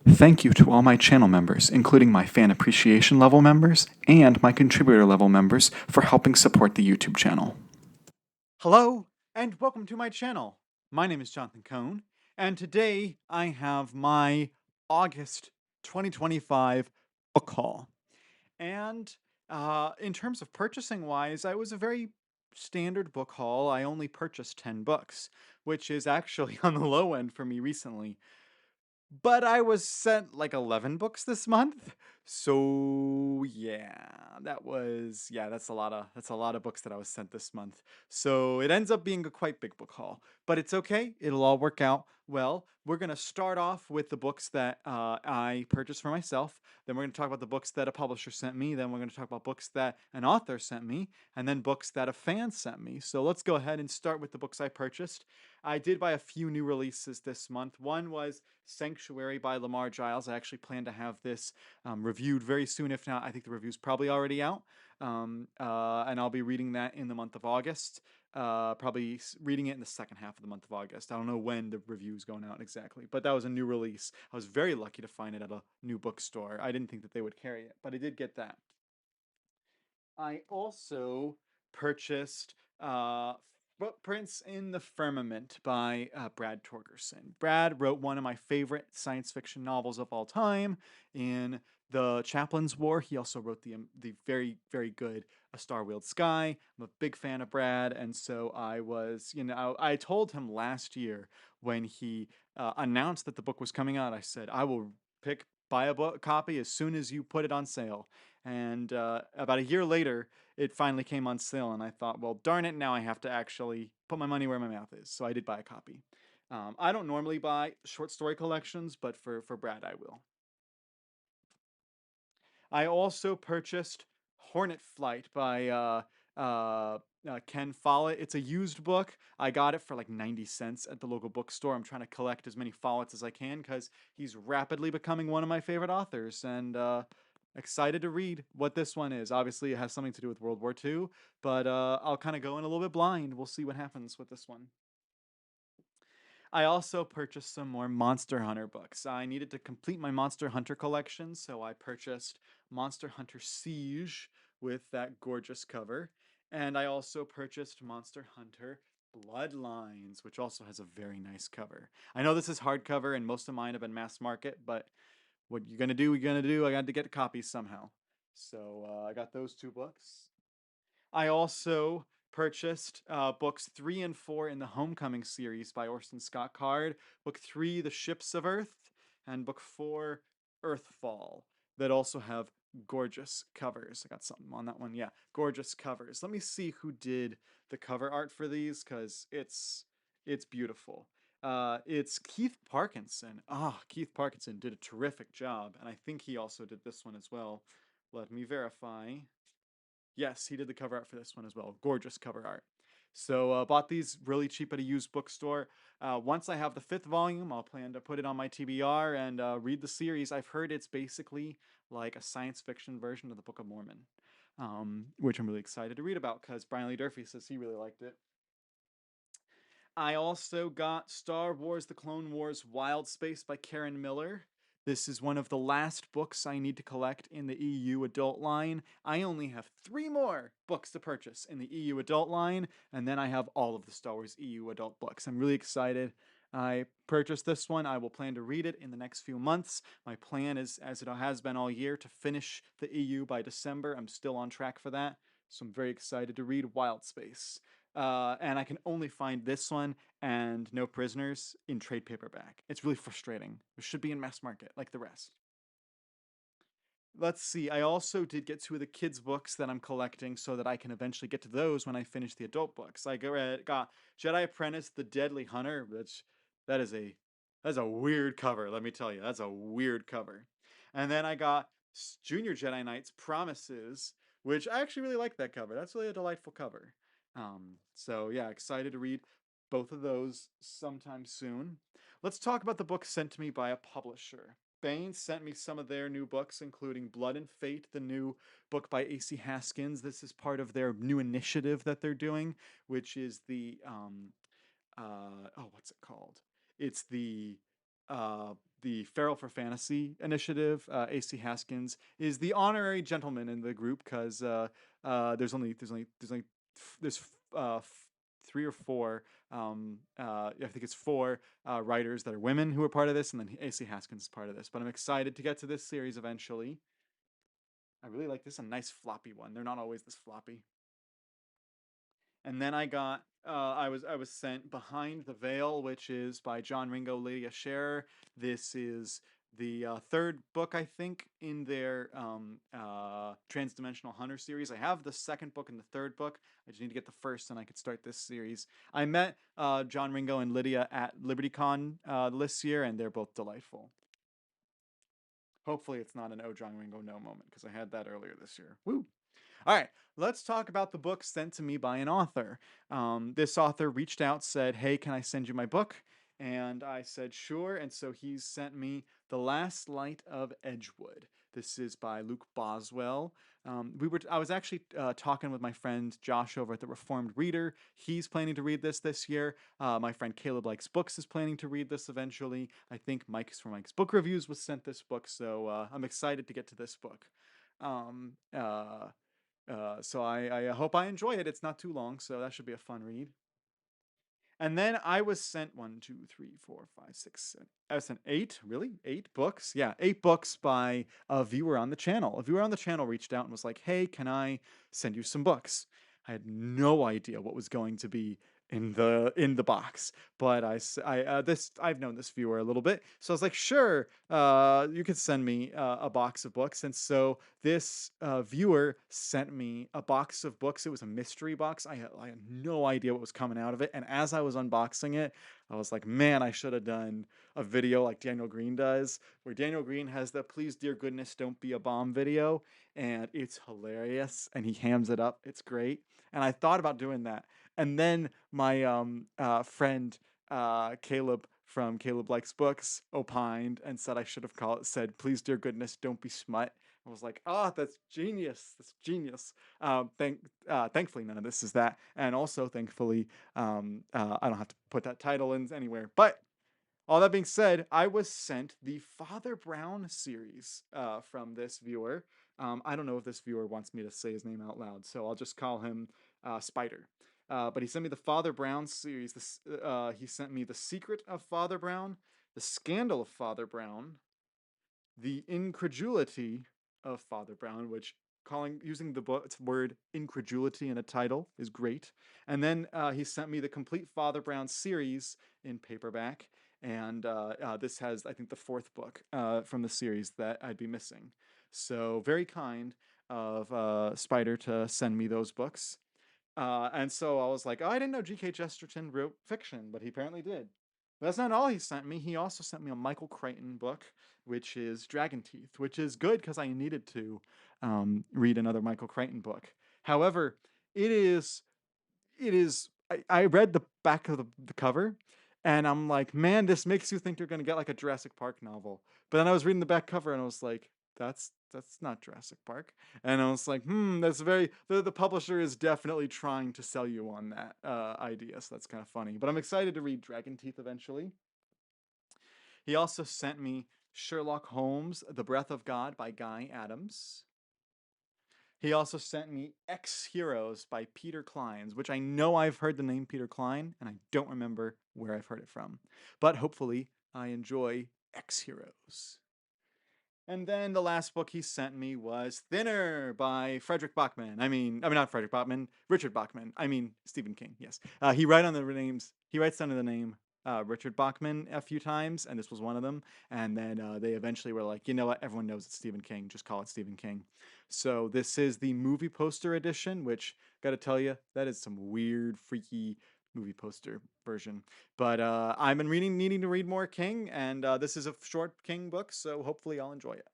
Thank you to all my channel members, including my fan appreciation level members and my contributor level members, for helping support the YouTube channel. Hello, and welcome to my channel. My name is Jonathan Cohn, and today I have my August 2025 book haul. And in terms of purchasing wise, I was a very standard book haul. I only purchased 10 books, which is actually on the low end for me recently. But I was sent like 11 books this month. So yeah, that's a lot of books that I was sent this month. So it ends up being a quite big book haul, but it's okay. It'll all work out well. We're going to start off with the books that I purchased for myself. Then we're going to talk about the books that a publisher sent me. Then we're going to talk about books that an author sent me, and then books that a fan sent me. So let's go ahead and start with the books I purchased. I did buy a few new releases this month. One was Sanctuary by Lamar Giles. I actually plan to have this reviewed very soon. If not, I think the review's probably already out. And I'll be reading that in the month of August. Probably reading it in the second half of the month of August. I don't know when the review is going out exactly, but that was a new release. I was very lucky to find it at a new bookstore. I didn't think that they would carry it, but I did get that. I also purchased Footprints in the Firmament by Brad Torgerson. Brad wrote one of my favorite science fiction novels of all time in The Chaplain's War. He also wrote the very, very good A Star-Wheeled Sky. I'm a big fan of Brad, and so I told him last year when he announced that the book was coming out, I said, I will buy a book copy as soon as you put it on sale. And about a year later, it finally came on sale, and I thought, well, darn it, now I have to actually put my money where my mouth is. So I did buy a copy. I don't normally buy short story collections, but for Brad, I will. I also purchased Hornet Flight by Ken Follett. It's a used book. I got it for like 90 cents at the local bookstore. I'm trying to collect as many Follets as I can because he's rapidly becoming one of my favorite authors, and excited to read what this one is. Obviously, it has something to do with World War II, but I'll kind of go in a little bit blind. We'll see what happens with this one. I also purchased some more Monster Hunter books. I needed to complete my Monster Hunter collection, so I purchased Monster Hunter Siege with that gorgeous cover. And I also purchased Monster Hunter Bloodlines, which also has a very nice cover. I know this is hardcover, and most of mine have been mass market, but what you're gonna do, you're gonna do. I got to get copies somehow. So I got those two books. I also purchased books 3 and 4 in the Homecoming series by Orson Scott Card. Book 3, The Ships of Earth, and book 4, Earthfall, that also have gorgeous covers. I got something on that one. Yeah, gorgeous covers. Let me see who did the cover art for these because it's beautiful. It's Keith Parkinson. Keith Parkinson did a terrific job, and I think he also did this one as well. Let me verify. Yes, he did the cover art for this one as well. Gorgeous cover art. So bought these really cheap at a used bookstore. Once I have the 5th volume, I'll plan to put it on my TBR and read the series. I've heard it's basically like a science fiction version of the Book of Mormon, which I'm really excited to read about because Brian Lee Durfee says he really liked it. I also got Star Wars The Clone Wars Wild Space by Karen Miller. This is one of the last books I need to collect in the EU adult line. I only have 3 more books to purchase in the EU adult line, and then I have all of the Star Wars EU adult books. I'm really excited. I purchased this one. I will plan to read it in the next few months. My plan is, as it has been all year, to finish the EU by December. I'm still on track for that, so I'm very excited to read Wild Space. And I can only find this one and No Prisoners in trade paperback. It's really frustrating. It should be in mass market like the rest. Let's see. I also did get 2 of the kids' books that I'm collecting so that I can eventually get to those when I finish the adult books. I got Jedi Apprentice: The Deadly Hunter, which that is a that's a weird cover. Let me tell you, that's a weird cover. And then I got Junior Jedi Knights: Promises, which I actually really like that cover. That's really a delightful cover. So yeah, excited to read both of those sometime soon. Let's talk about the book sent to me by a publisher. Baen sent me some of their new books, including Blood and Fate, the new book by A.C. Haskins. This is part of their new initiative that they're doing, which is what's it called? It's the the Feral for Fantasy initiative. AC Haskins is the honorary gentleman in the group because there's three or four. I think it's four writers that are women who are part of this, and then AC Haskins is part of this. But I'm excited to get to this series eventually. I really like this. A nice floppy one. They're not always this floppy. And then I was sent Behind the Veil, which is by John Ringo, Lydia Scherer. This is the third book, I think, in their Transdimensional Hunter series. I have the second book and the third book. I just need to get the first, and I could start this series. I met John Ringo and Lydia at LibertyCon this year, and they're both delightful. Hopefully, it's not an Oh John Ringo no moment because I had that earlier this year. Woo! All right, let's talk about the book sent to me by an author. This author reached out, said, "Hey, can I send you my book?" And I said, "Sure." And so he's sent me The Last Light of Edgewood. This is by Luke Boswell. I was actually talking with my friend Josh over at the Reformed Reader. He's planning to read this year. My friend Caleb Likes Books is planning to read this eventually. I think Mike's from Mike's Book Reviews was sent this book, so I'm excited to get to this book. Um, uh, so I hope I enjoy it. It's not too long, so that should be a fun read. And then I was sent 1, 2, 3, 4, 5, 6, 7. I was sent 8, really? 8 books? Yeah, 8 books by a viewer on the channel. A viewer on the channel reached out and was like, "Hey, can I send you some books?" I had no idea what was going to be in the box, but I've known this viewer a little bit, so I was like, "Sure, you could send me a box of books." And so this viewer sent me a box of books. It was a mystery box. I had no idea what was coming out of it. And as I was unboxing it, I was like, man, I should have done a video like Daniel Green does, where Daniel Green has the "Please, dear goodness, don't be a bomb" video. And it's hilarious. And he hams it up. It's great. And I thought about doing that. And then my friend Caleb from Caleb Likes Books opined and said I should have said, "Please, dear goodness, don't be smut." I was like, "Oh, that's genius! That's genius!" Thankfully, none of this is that, and also thankfully, I don't have to put that title in anywhere. But all that being said, I was sent the Father Brown series from this viewer. I don't know if this viewer wants me to say his name out loud, so I'll just call him Spider. But he sent me the Father Brown series. He sent me The Secret of Father Brown, The Scandal of Father Brown, The Incredulity of Father Brown, which using the word incredulity in a title is great. And then he sent me the complete Father Brown series in paperback, and this has, I think, the fourth book from the series that I'd be missing. So very kind of Spider to send me those books. And so I was like, "Oh, I didn't know G.K. Chesterton wrote fiction, but he apparently did." But that's not all he sent me. He also sent me a Michael Crichton book, which is Dragon Teeth, which is good because I needed to read another Michael Crichton book. However, it is I read the back of the cover, and I'm like, man, this makes you think you're gonna get like a Jurassic Park novel. But then I was reading the back cover and I was like, that's not Jurassic Park. And I was like, that's very the publisher is definitely trying to sell you on that idea. So that's kind of funny. But I'm excited to read Dragon Teeth eventually. He also sent me Sherlock Holmes: The Breath of God by Guy Adams. He also sent me X Heroes by Peter Clines, which I know I've heard the name Peter Kline, and I don't remember where I've heard it from. But hopefully, I enjoy X Heroes. And then the last book he sent me was Thinner by Frederick Bachman. Not Frederick Bachman, Richard Bachman. Stephen King. Yes, he writes under the name Richard Bachman a few times, and this was one of them. And then they eventually were like, you know what? Everyone knows it's Stephen King. Just call it Stephen King. So this is the movie poster edition, which got to tell you, that is some weird, freaky movie poster version. But I've been needing to read more King, and this is a short King book, so hopefully I'll enjoy it.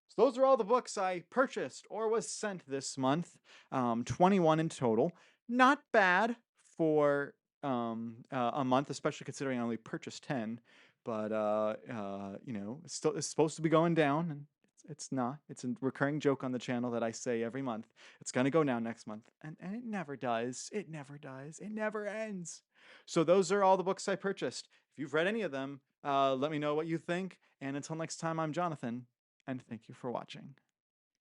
So those are all the books I purchased or was sent this month. 21 in total. Not bad for a month, especially considering I only purchased 10. But it's supposed to be going down, and it's not. It's a recurring joke on the channel that I say every month. It's gonna go down next month, and it never does. It never does. It never ends. So those are all the books I purchased. If you've read any of them, Let me know what you think. And until next time, I'm Jonathan, and thank you for watching.